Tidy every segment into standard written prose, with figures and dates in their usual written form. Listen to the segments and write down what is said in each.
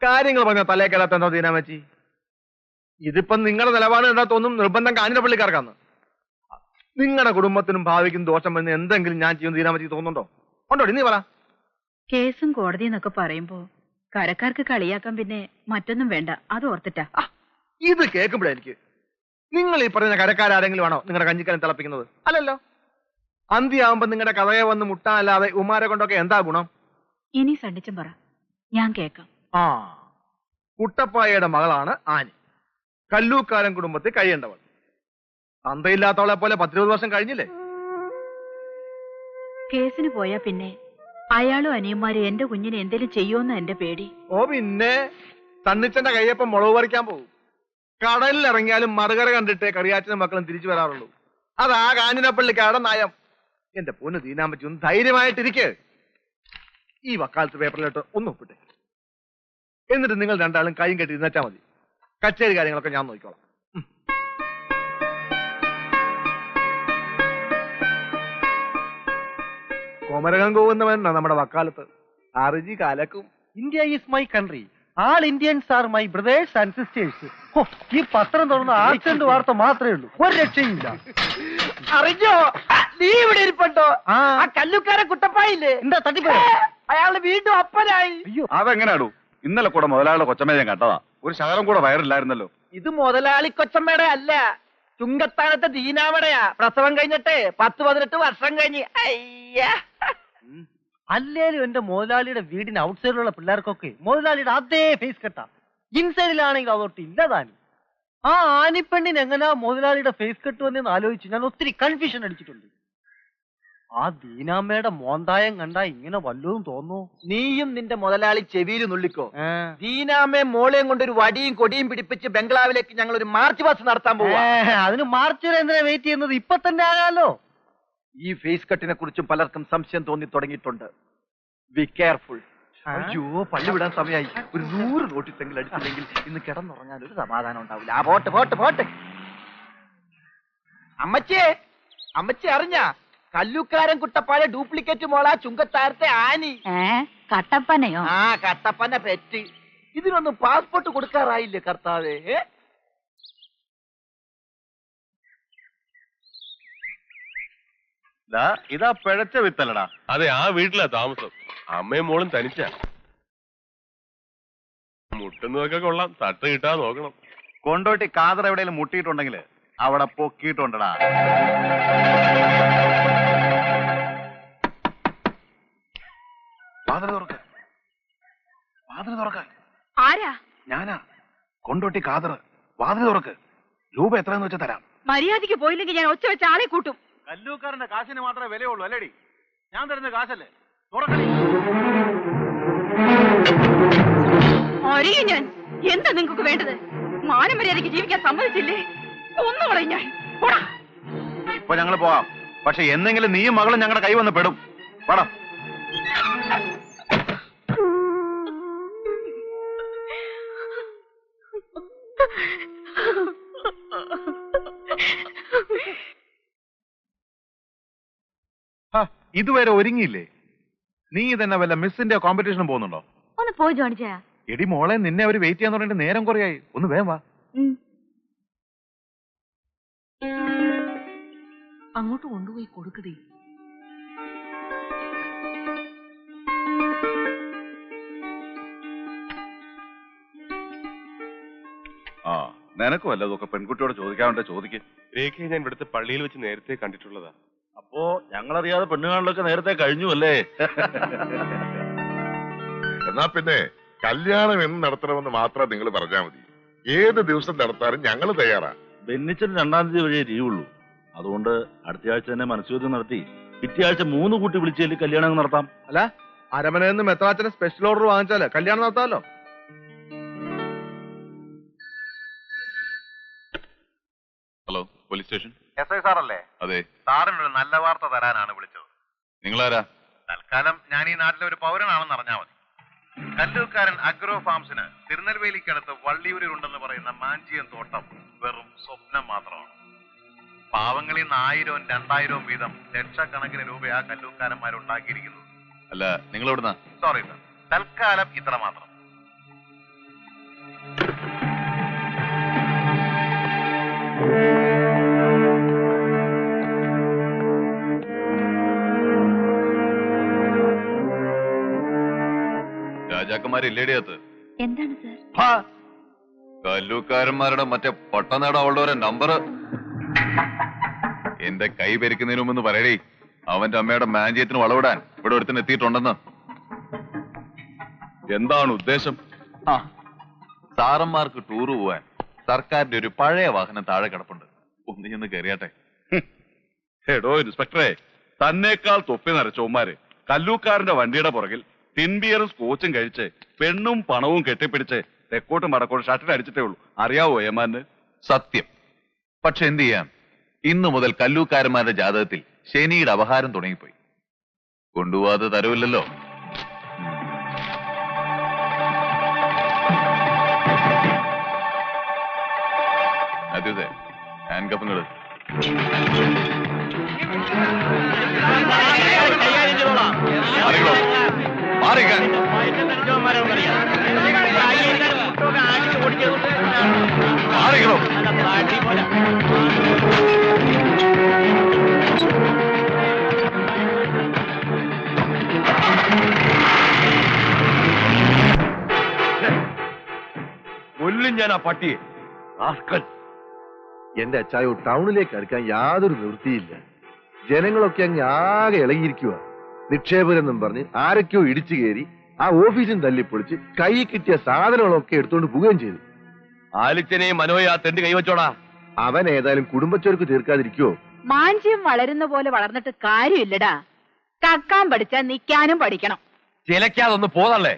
കാര്യങ്ങൾ പറഞ്ഞ തലേ കയറാത്ത എന്താ ദീനാമച്ചി? ഇതിപ്പം നിങ്ങളുടെ നിലപാട് എന്താ തോന്നും? നിർബന്ധം കാഞ്ഞിരപ്പള്ളിക്കാർക്കാന്ന്. നിങ്ങളുടെ കുടുംബത്തിനും ഭാവിക്കും ദോഷം വരുന്ന എന്തെങ്കിലും ഞാൻ ചെയ്യുന്ന ദീനാമച്ചി തോന്നുന്നുണ്ടോ? ഉണ്ടോ? നീ പറ. കേസും കോടതി എന്നൊക്കെ പറയുമ്പോ കരക്കാർക്ക് കളിയാക്കാൻ പിന്നെ മറ്റൊന്നും വേണ്ട, അത് ഓർത്തിട്ടാ. ഇത് കേൾക്കുമ്പോഴെനിക്ക് നിങ്ങൾ ഈ പറഞ്ഞ കരക്കാരെങ്കിലും ആണോ നിങ്ങളുടെ കഞ്ഞിക്കലം തിളപ്പിക്കുന്നത്? അല്ലല്ലോ. അന്തിയാവുമ്പോ നിങ്ങളുടെ കഥയെ വന്ന് മുട്ടാനല്ലാതെ ഉമാരെ കൊണ്ടൊക്കെ എന്താ ഗുണം? ഇനി സണ്ണിച്ചും പറ, ഞാൻ കേക്കാം. കുട്ടപ്പായയുടെ മകളാണ് ആനി. കല്ലൂക്കാരൻ കുടുംബത്തിൽ കഴിയേണ്ടവൾ. തന്തയില്ലാത്തവളെ പോലെ 10-20 വർഷം കഴിഞ്ഞില്ലേ? കേസിന് പോയാ പിന്നെ അയാളും അനിയന്മാരും എന്റെ കുഞ്ഞിനെ എന്തേലും ചെയ്യുമെന്ന് എന്റെ പേടി. ഓ പിന്നെ തണ്ണിച്ചന്റെ കയ്യപ്പം മുളക് പറിക്കാൻ പോകും. കടലിൽ ഇറങ്ങിയാലും മറുകര കണ്ടിട്ടേ കറിയാച്ചനും മക്കളും തിരിച്ചു വരാറുള്ളൂ. അതാ കാഞ്ഞിരപ്പള്ളിക്കാരുടെ നയം. എന്റെ പൊന്ന് ദീനാമ്പറ്റി, ഒന്ന് ധൈര്യമായിട്ടിരിക്കെ. ഈ വക്കാലത്ത് പേപ്പറിലോട്ട് ഒന്ന് ഒപ്പിട്ടെ. എന്നിട്ട് നിങ്ങൾ രണ്ടാളും കൈയും കെട്ടി ഇരുന്നേച്ചാ മതി. കച്ചേരി കാര്യങ്ങളൊക്കെ ഞാൻ നോക്കിക്കോളാം. കോമരകം പോകുന്നവൻ നമ്മുടെ വക്കാലത്ത് ആർജി കാലക്കും. India is my country. All Indians are my brothers and sisters. ഈ പത്രം തുറന്ന ആക്സിഡന്റ് വാർത്ത മാത്രമേ ഉള്ളൂ, ഒരു രക്ഷയില്ല. അറിഞ്ഞോ, നീ ഇവിടെ ഇരിപ്പുണ്ടോ? ആ കല്ലുക്കാരൻ കുട്ടപ്പായില്ലേ, എന്താ തട്ടിപ്പോ? അയാള് വീണ്ടും അപ്പനായി. അയ്യോ, അതെങ്ങനെയാടൂ? ഇന്നലെ കൂടെ മുതലാളിയുടെ കൊച്ചമ്മ ഞാൻ കണ്ടതാ. ഒരു ശകലം കൂടെ വയറില്ലായിരുന്നല്ലോ. ഇത് മുതലാളി കൊച്ചമ്മയുടെ അല്ല, ചുങ്കത്താനത്തെ ദീനാമടയാ. പ്രസവം കഴിഞ്ഞിട്ട് 10-18 വർഷം കഴിഞ്ഞ്. അയ്യാ, അല്ലേലും എന്റെ മുതലാളിയുടെ വീടിന് ഔട്ട്സൈഡിലുള്ള പിള്ളേർക്കൊക്കെ മുതലാളിയുടെ അതേ ഫേസ് കെട്ടാ. ഇൻസൈഡിലാണെങ്കിൽ അതൊട്ട് ഇല്ലതാനും. ആ ആനിപ്പെണ്ണിന് എങ്ങനെയാ മുതലാളിയുടെ ഫേസ് കെട്ട് വന്നെന്ന് ആലോചിച്ച് ഞാൻ ഒത്തിരി കൺഫ്യൂഷൻ അടിച്ചിട്ടുണ്ട്. ആ ദീനാമ്മയുടെ മോന്തായം കണ്ടാ ഇങ്ങനെ വല്ലതും തോന്നൂ. നീയും നിന്റെ മുതലാളി ചെവിയിൽ നുള്ളിക്കോ. ദീനാമ്മയും മോളെയും കൊണ്ടൊരു വടിയും കൊടിയും പിടിപ്പിച്ച് ബംഗ്ലാവിലേക്ക് ഞങ്ങൾ ഒരു മാർച്ച് പാസ് നടത്താൻ പോവാ. അതിന് മാർച്ച് വരെ എന്തിനാ വെയിറ്റ് ചെയ്യുന്നത്? ഇപ്പൊ തന്നെ ആകാലോ. ഈ ഫേസ് കട്ടിനെ കുറിച്ചും പലർക്കും സംശയം തോന്നി തുടങ്ങിയിട്ടുണ്ട്. Be careful. അയ്യോ, പള്ളി വിടാൻ സമയമായി. ഒരു 100 നോട്ടീസെങ്കിലും അടിച്ചില്ലെങ്കിൽ ഇന്ന് കിടന്നുറങ്ങാൻ ഒരു സമാധാനം ഉണ്ടാവില്ല. ആ പോട്ട് പോട്ട് പോട്ട്. അമ്മച്ചി അറിഞ്ഞ കല്ലുക്കാരൻ കുട്ടപ്പാടെ ഡ്യൂപ്ലിക്കേറ്റ് മോളാ ചുങ്കത്താരത്തെ ആനി. കട്ടപ്പനയോ? ആ കട്ടപ്പന പെറ്റ്. ഇതിനൊന്നും പാസ്പോർട്ട് കൊടുക്കാറായില്ലേ കർത്താവേ? ഇതാ പിഴച്ച വിത്തല്ലടാ. അതെ, ആ വീട്ടിലാ താമസം. അമ്മയും മോളും തനിച്ച. മുട്ടുന്നതൊക്കെ കൊള്ളാം, തട്ട് കിട്ടാ നോക്കണം. കൊണ്ടോട്ടി കാതർ എവിടെയെങ്കിലും മുട്ടിയിട്ടുണ്ടെങ്കിൽ അവിടെ പൊക്കിയിട്ടുണ്ടടാ. വാതിൽ തുറക്ക. ആരാ? ഞാനാ, കൊണ്ടോട്ടി കാതർ. വാതിൽ തുറക്ക്. രൂപ എത്രയെന്ന് വെച്ചാൽ തരാം. മര്യാദയ്ക്ക് പോയില്ലെങ്കിൽ ഞാൻ ഒച്ച വെച്ച ആളെ കൂട്ടും. കല്ലൂക്കാരന്റെ കാശിന് മാത്രമേ വിലയുള്ളൂ അല്ലേടി? ഞാൻ തരുന്ന കാശല്ലേ? തുറക്കടി. അറിയും ഞാൻ. എന്താ നിങ്ങൾക്ക് വേണ്ടത്? മാനമര്യാദയ്ക്ക് ജീവിക്കാൻ സമ്മതിച്ചില്ലേ? ഒന്നുകളയും ഞാൻ. ഇപ്പൊ ഞങ്ങൾ പോവാം. പക്ഷെ എന്തെങ്കിലും നീയും മകളും ഞങ്ങളുടെ കൈ വന്ന് പെടും. പടാ. ഇതുവരെ ഒരുങ്ങിയില്ലേ? നീ തന്നെ വല്ല മിസ്സിന്റെ കോമ്പറ്റീഷനും പോകുന്നുണ്ടോ? ഒന്ന് പോയി ജോണിച്ചാ. എടി മോളെ, നിന്നെ അവര് വെയിറ്റ് ചെയ്യാൻ തുടങ്ങിയിട്ട് നേരം കുറയായി. ഒന്ന് വേഗം വാ. അങ്ങോട്ട് കൊണ്ടുപോയി കൊടുക്കടി. ആ, നിനക്ക് വല്ലതൊക്കെ പെൺകുട്ടിയോട് ചോദിക്കാറുണ്ട്, ചോദിക്ക്. രേഖയെ ഞാൻ ഇവിടുത്തെ പള്ളിയിൽ വെച്ച് നേരത്തെ കണ്ടിട്ടുള്ളതാ. അപ്പോ ഞങ്ങളറിയാതെ പെണ്ണുകാണലൊക്കെ നേരത്തെ കഴിഞ്ഞു അല്ലേ? എന്നാ പിന്നെ കല്യാണം എന്ന് നടത്തണമെന്ന് മാത്രം നിങ്ങൾ പറഞ്ഞാൽ മതി. ഏത് ദിവസം നടത്താനും ഞങ്ങൾ തയ്യാറാ. ബെന്നിച്ചന് 2-ാം തീയതി വഴിയേ ലീവുള്ളൂ. അതുകൊണ്ട് അടുത്ത ആഴ്ച തന്നെ മനസ്സുയോദ്യം നടത്തി പിറ്റേ ആഴ്ച 3 കൂട്ടി വിളിച്ചേല് കല്യാണം നടത്താം. അല്ല, അരമനയിൽ നിന്ന് മെത്രാച്ചന് സ്പെഷ്യൽ ഓർഡർ വാങ്ങിച്ചാല് കല്യാണം നടത്താമല്ലോ. Hello, police station. SI സാറല്ലേ? അതെ. സാറിനൊരു നല്ല വാർത്ത തരാനാണ് വിളിച്ചത്. നിങ്ങളാരാ? തൽക്കാലം ഞാൻ ഈ നാട്ടിലെ ഒരു പൗരനാണെന്ന് അറിഞ്ഞാൽ മതി. കല്ലൂക്കാരൻ അഗ്രോ ഫാംസിന് തിരുനെൽവേലിക്കടുത്ത് വള്ളിയൂരിൽ ഉണ്ടെന്ന് പറയുന്ന മാഞ്ചിയം തോട്ടം വെറും സ്വപ്നം മാത്രമാണ്. പാവങ്ങളിൽ നിന്ന് 1000-ഉം 2000-ഉം വീതം ലക്ഷക്കണക്കിന് രൂപയാ കല്ലൂക്കാരന്മാരുണ്ടാക്കിയിരിക്കുന്നത്. അല്ല, നിങ്ങൾ എവിടുന്നാ? സോറി സർ, തൽക്കാലം ഇത്ര മാത്രം. രാജാക്കന്മാരില്ലേടിയത്ത് എന്താണ് സാർ? കല്ലൂക്കാരന്മാരുടെ മറ്റേ പട്ടനേട അവളുടെ നമ്പർ എന്റെ കൈ പെരുക്കുന്നതിന് മുമ്പ് പറയടേ. അവന്റെ അമ്മയുടെ മാഞ്ചയത്തിന് വളവിടാൻ ഇവിടെ ഒരുത്തിന് എത്തിയിട്ടുണ്ടെന്ന്. എന്താണ് ഉദ്ദേശം? സാറന്മാർക്ക് ടൂർ പോവാൻ സർക്കാരിന്റെ ഒരു പഴയ വാഹനം താഴെ കിടപ്പുണ്ട്. ഒന്ന് ചെന്ന് കയറിയാട്ടെ. എടോ ഇൻസ്പെക്ടറെ, തന്നേക്കാൾ തൊപ്പി നരച്ചോമാര് കല്ലൂക്കാരന്റെ വണ്ടിയുടെ പുറകിൽ തിൻബിയറും സ്കോച്ചും കഴിച്ച് പെണ്ണും പണവും കെട്ടിപ്പിടിച്ച് തെക്കോട്ടും വടക്കോട്ടും ഷട്ടിൽ അടിച്ചിട്ടേ ഉള്ളൂ. അറിയാവോ ഏമാന്? സത്യം. പക്ഷെ എന്ത് ചെയ്യാം, ഇന്നു മുതൽ കല്ലൂക്കാരന്മാരുടെ ജാതകത്തിൽ ശനിയുടെ അപഹാരം തുടങ്ങിപ്പോയി. കൊണ്ടുപോവാതെ തരവില്ലല്ലോ. അതെ, ഹാൻഡ് കപ്പുകൾ മാറിക്കാൻ മാറിക്കണോ? കൊല്ലും ഞാൻ ആ പട്ടിയെ. എന്റെ അച്ചായോ, ടൗണിലേക്ക് അടുക്കാൻ യാതൊരു നിവൃത്തിയില്ല. ജനങ്ങളൊക്കെ അങ്ങ് ആകെ ഇളകിയിരിക്കുക. നിക്ഷേപകരെന്നും പറഞ്ഞ് ആരൊക്കെയോ ഇടിച്ചു കയറി ആ ഓഫീസും തല്ലിപ്പൊളിച്ച് കൈ കിട്ടിയ സാധനങ്ങളൊക്കെ എടുത്തുകൊണ്ട് പോവുകയും ചെയ്തു. ആലിച്ചനെയും മനോയെ ആ തെണ്ട് കൈവച്ചോടാ. അവൻ ഏതായാലും കുടുംബച്ചോർക്ക് തീർക്കാതിരിക്കുവോ? മാഞ്ചിയം വളരുന്ന പോലെ വളർന്നിട്ട് കാര്യമില്ലടാ. കക്കാൻ പഠിച്ചാ നിക്കാനും പഠിക്കണം. ചിലക്കാതൊന്ന് പോതല്ലേ.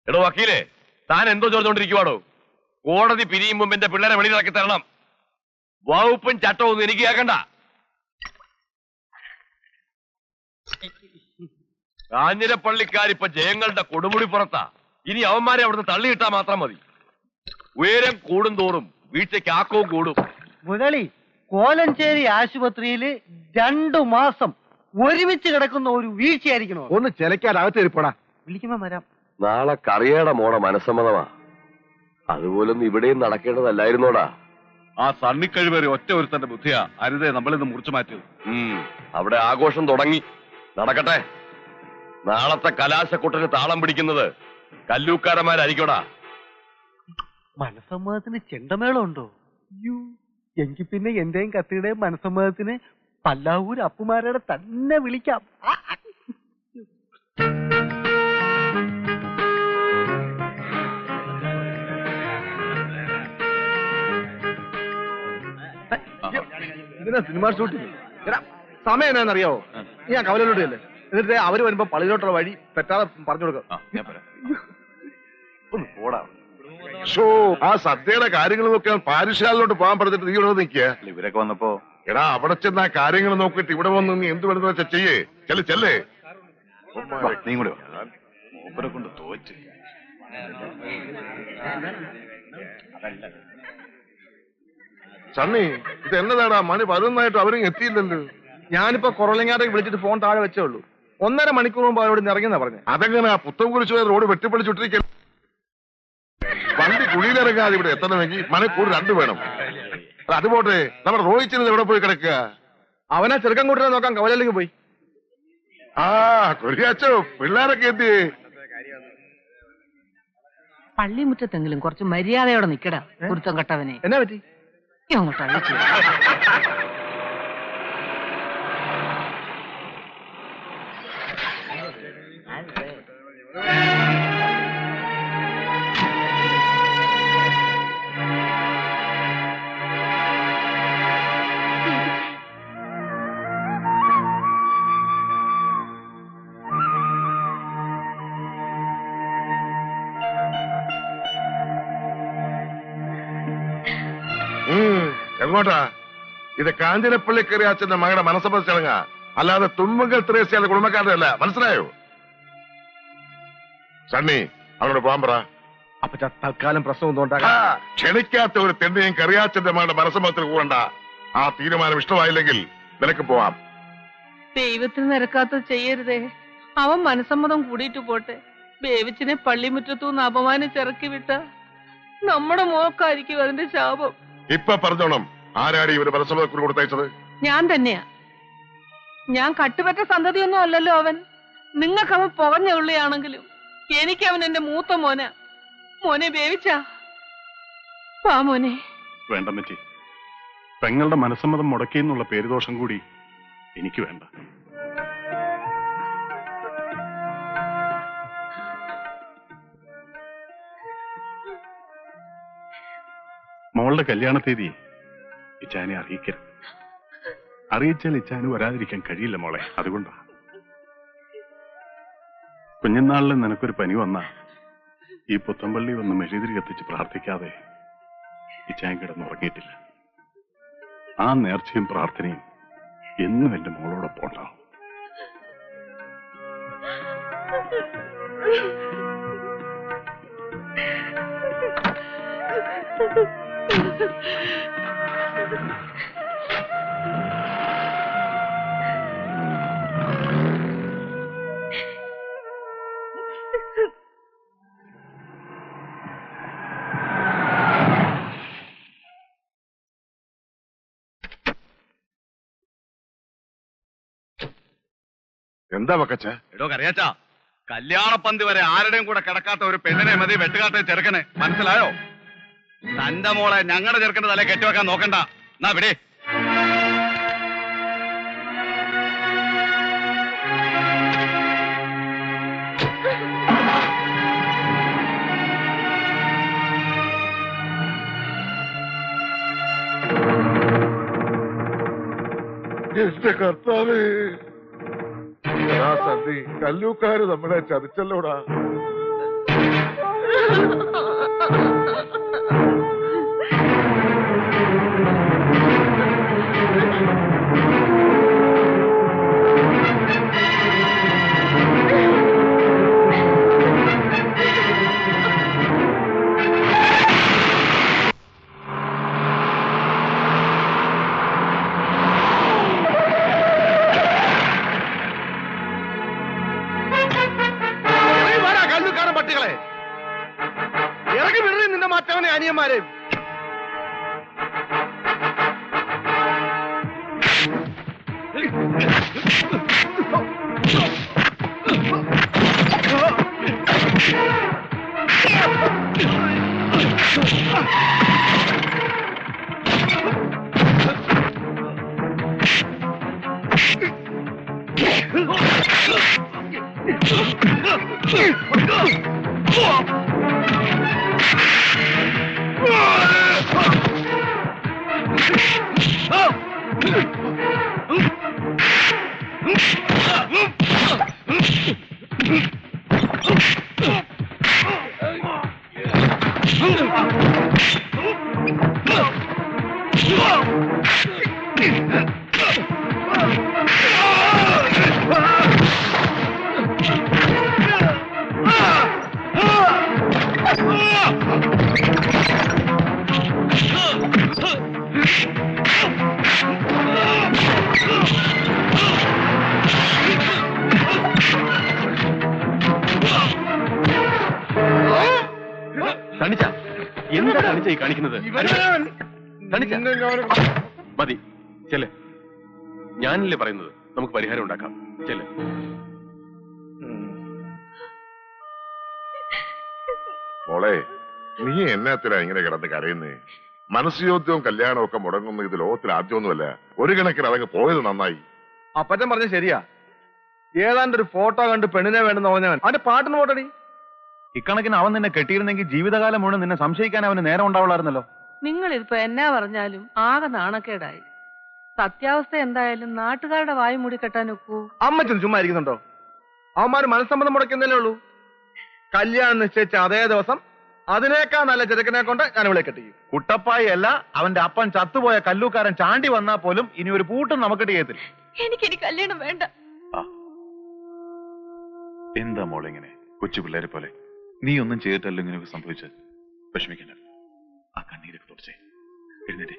എടോ വക്കീലേ, താൻ എന്തോ ചോദിച്ചോണ്ടിരിക്കുവാടോ? കോടതി പിരിയും മുമ്പ് എന്റെ പിള്ളേരെ വെളിയിലാക്കി തരണം. വകുപ്പും ചട്ടവും ഒന്നും എനിക്ക് കേൾക്കണ്ട. കാഞ്ഞിരപ്പള്ളിക്കാരിപ്പോ ജയങ്ങളുടെ കൊടുമുടി പുറത്താ. ഇനി അവന്മാരെ അവിടുന്ന് തള്ളിയിട്ടാ മാത്രം മതി. ഉയരം കൂടും തോറും വീഴ്ചയ്ക്ക് ആക്കവും കൂടും. മുരളി, കോലഞ്ചേരി ആശുപത്രിയില് 2 മാസം ഒരുമിച്ച് കിടക്കുന്ന ഒരു വീഴ്ചയായിരിക്കണോ? ഒന്ന് ചിലക്കാനകത്ത് ഇരിപ്പടാ. വിളിക്കുമ്പോ വരാം. നാളെ കറിയുടെ മോടെ മനസ്സമ്മതമാ. അതുപോലൊന്നും ഇവിടെയും നടക്കേണ്ടതല്ലായിരുന്നോടാ. ആ സണ്ണിക്കഴിവരെ ഒറ്റ ഒരുത്തന്റെ ബുദ്ധിയാ അരുതേ നമ്മളിന്ന് മുറിച്ചു മാറ്റിയത്. അവിടെ ആഘോഷം തുടങ്ങി. നടക്കട്ടെ. നാളത്തെ കലാശക്കൊട്ടിന് താളം പിടിക്കുന്നത് കല്ലൂക്കാരന്മാരായിരിക്കോടാ. മനസ്സമ്മതത്തിന് ചെണ്ടമേളം ഉണ്ടോ? എങ്കിൽ പിന്നെ എന്റെയും കത്തിയുടെയും മനസ്സമ്മതത്തിന് പല്ലാവൂർ അപ്പുമാരുടെ തന്നെ വിളിക്കാം. ഇതിനാ സിനിമ ഷൂട്ടിങ്. സമയം എന്നാന്നറിയാവോ? ഞാൻ കവലോട്ടല്ലേ. എന്നിട്ട് അവര് വരുമ്പോ പള്ളിയിലോട്ടുള്ള വഴി തെറ്റാതെ പറഞ്ഞു കൊടുക്കാം. ഒന്ന് പോടാ. ആ സദ്യയുടെ കാര്യങ്ങൾ നോക്കാൻ പാരിശാലിലോട്ട് പോകാൻ പറഞ്ഞിട്ട് നീ ഇവിടെ നിൽക്കുക. ഇവരൊക്കെ വന്നപ്പോ എടാ അവിടെ ചെന്ന് ആ കാര്യങ്ങൾ നോക്കിയിട്ട് ഇവിടെ വന്ന് നീ എന്ത് വേണമെന്ന് വെച്ചാ ചെയ്യേ. ചെല്ലേ. നീ കൂടെ മൂപ്പരെ കൊണ്ട് തോറ്റ്. സണ്ണി, ഇത് എന്നതാടാ? മണി 11 അവരും എത്തിയില്ലല്ലോ. ഞാനിപ്പോ കുറലങ്ങാട്ടേക്ക് വിളിച്ചിട്ട് ഫോൺ താഴെ വെച്ചേ ഉള്ളൂ. 1.5 മണിക്കൂർ മുമ്പ് അവരോട് ഇറങ്ങിയെന്നാ പറഞ്ഞത്. അതെങ്ങനെ പുത്തം കുറിച്ച് റോഡ് വെട്ടിപ്പൊളിച്ചുട്ടിരിക്കൽ? വണ്ടി കുഴിയിലിറങ്ങാതെ ഇവിടെ എത്തണമെങ്കിൽ മണിക്കൂർ 2 വേണം. അതുപോട്ടെ, നമ്മുടെ റോഹിച്ചിന് എവിടെ പോയി കിടക്കുക? അവനാ ചെറുക്കം കൂട്ടിനെ നോക്കാൻ കവലയിലേക്ക് പോയി. ആ കൊറിയാച്ചോ, പിള്ളേരൊക്കെ എത്തിയേ. പള്ളിമുറ്റത്തെങ്കിലും കുറച്ച് മര്യാദയോടെ നിക്കടാ കുരുത്തം കെട്ടവനെ. എന്നാ പറ്റി? അങ്ങോട്ടാണ് എങ്ങോട്ടാ? ഇത് കാഞ്ചനപ്പള്ളി കറിയാച്ചന്റെ മകളുടെ മനസ്സമ്മത ചടങ്ങാ, അല്ലാതെ തുമ്പങ്കൽ ത്രേസ്യയുടെ കുടുംബക്കാരുടെ അല്ല. മനസ്സിലായോ? സണ്ണി, അവനോട് പോകാൻ പറ. അപ്പൊ തൽക്കാലം പ്രശ്നം ഒന്നും ഉണ്ടാകാം. ക്ഷണിക്കാത്ത ഒരു തെണ്ടിയും കറിയാച്ചന്റെ മകളുടെ മനസ്സമ്മതത്തിൽ പോകണ്ട. ആ തീരുമാനം ഇഷ്ടമായില്ലെങ്കിൽ നിനക്ക് പോവാം. ദൈവത്തിന് നിരക്കാത്ത ചെയ്യരുതേ. അവൻ മനസ്സമ്മതം കൂടിയിട്ട് പോട്ടെ. ബേവിച്ചിനെ പള്ളിമുറ്റത്തുനിന്ന് അപമാനിച്ചിറക്കി വിട്ട നമ്മുടെ മോക്കായിരിക്കും അതിന്റെ ശാപം. ഇപ്പൊ പറഞ്ഞോണം, ആരാടി ഇവര് മനസ്സമ്മതക്കുറി കൊടുത്തയച്ചത്? ഞാൻ തന്നെയാ. ഞാൻ കട്ടുപറ്റ സന്തതിയൊന്നും അല്ലല്ലോ അവൻ. നിങ്ങൾക്ക് അവൻ പുകഞ്ഞ ഉള്ളിയാണെങ്കിലും എനിക്ക് അവൻ എന്റെ മൂത്ത മോനെ ബേവിച്ചാ പാ മോനെ. വേണ്ട മച്ചി, പെങ്ങളുടെ മനസ്സമ്മതം മുടക്കിയെന്നുള്ള പേരുദോഷം കൂടി എനിക്ക് വേണ്ട. മോളുടെ കല്യാണ തീയതി ഇച്ചാനെ അറിയിക്കരുത്. അറിയിച്ചാൽ ഇച്ചാന് വരാതിരിക്കാൻ കഴിയില്ല മോളെ. അതുകൊണ്ടാ. കുഞ്ഞുനാളിൽ നിനക്കൊരു പനി വന്നാ ഈ പുത്തമ്പള്ളി വന്ന് മെഴുതിരി കത്തിച്ച് പ്രാർത്ഥിക്കാതെ ഇച്ചാൻ കിടന്നുറങ്ങിയിട്ടില്ല. ആ നേർച്ചയും പ്രാർത്ഥനയും എന്നും എന്റെ മോളോടൊപ്പം ഉണ്ടാവും. എന്താ വക്കച്ച? എടോ കറിയാച്ചാ, കല്യാണപ്പന്തി വരെ ആരുടെയും കൂടെ കിടക്കാത്ത ഒരു പെണ്ണിനെ മതി വെട്ടുകാത്ത ചെറുക്കനെ. മനസ്സിലായോ? തന്റെ മോളെ ഞങ്ങളുടെ ചെറുക്കന്റെ തല കെട്ടിവെക്കാൻ നോക്കണ്ട. എന്നാ വിടെ. എന്റെ കർത്താവേ, സന്ധി കല്ലൂക്കാര് നമ്മളെ ചതിച്ചല്ലോടാ. ഇറങ്ങി വിടറി നിന്റെ മറ്റവനെ അനിയന്മാരെ. എന്താ തണിച്ച ഈ കാണിക്കുന്നത്? മതി, ചെല്ലേ. ഞാനല്ലേ പറയുന്നത്, നമുക്ക് പരിഹാരം ഉണ്ടാക്കാം. ചെല്ലേ. മോളെ, നീ എന്നാത്തിനാ ഇങ്ങനെ കിടന്ന് കരയുന്നേ? മനസ്സുയോദ്യവും കല്യാണവും ഒക്കെ മുടങ്ങുന്ന ഇത് ലോകത്തിൽ ആദ്യമൊന്നുമല്ല. ഒരു കണക്കിന് അതങ്ങ് പോയത് നന്നായി. അപ്പച്ചൻ പറഞ്ഞ ശരിയാ. ഏതാണ്ട് ഒരു ഫോട്ടോ കണ്ട് പെണ്ണിനെ വേണമെന്ന് പറഞ്ഞവൻ അവന്റെ പാട്ടിന് പോട്ടടി. ഇക്കണക്കിന് അവൻ നിന്നെ കെട്ടിയിരുന്നെങ്കിൽ ജീവിതകാലം മുഴുവൻ നിന്നെ സംശയിക്കാൻ അവന് നേരം ഉണ്ടാവുള്ളായിരുന്നല്ലോ. നിങ്ങൾ ഇതിപ്പോ എന്നാ പറഞ്ഞാലും ആകെ നാണക്കേടായി. സത്യാവസ്ഥ എന്തായാലും നാട്ടുകാരുടെ വായു മൂടി കെട്ടാൻ ഒക്കൂ. അമ്മച്ചൻ ചുമ്മാ ഇരിക്കുന്നുണ്ടോ? അവന്മാര് മനസ്സമ്മതം മുടക്കുന്നല്ലേ ഉള്ളൂ. കല്യാണം നിശ്ചയിച്ച അതേ ദിവസം അതിനേക്കാൾ നല്ല ചെറുക്കനെ കൊണ്ട് ഞാൻ ഇവിടെ കെട്ടിക്കും. കുട്ടപ്പായി അല്ല, അവന്റെ അപ്പൻ ചത്തുപോയ കല്ലൂക്കാരൻ ചാണ്ടി വന്നാ പോലും ഇനി ഒരു പൂട്ടും നമുക്ക് ചെയ്യത്തില്ല. എനിക്കിനി കല്യാണം വേണ്ട. എന്താ മോളിങ്ങനെ കൊച്ചു പിള്ളേരെ പോലെ? നീ ഒന്നും ചെയ്തിട്ടല്ലോ ഇങ്ങനെയൊക്കെ സംഭവിച്ചത്. വിഷമിക്കണ്ട. ആ കണ്ണീരൊക്കെ തുടച്ചേ. എഴുന്നേറ്റേ.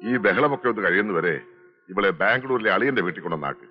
ഈ ബഹളമൊക്കെ ഒന്ന് കഴിയുന്നവരെ ഇവളെ ബാംഗ്ലൂരിലെ അളിയന്റെ വീട്ടിൽ കൊണ്ടുവന്നാക്ക്.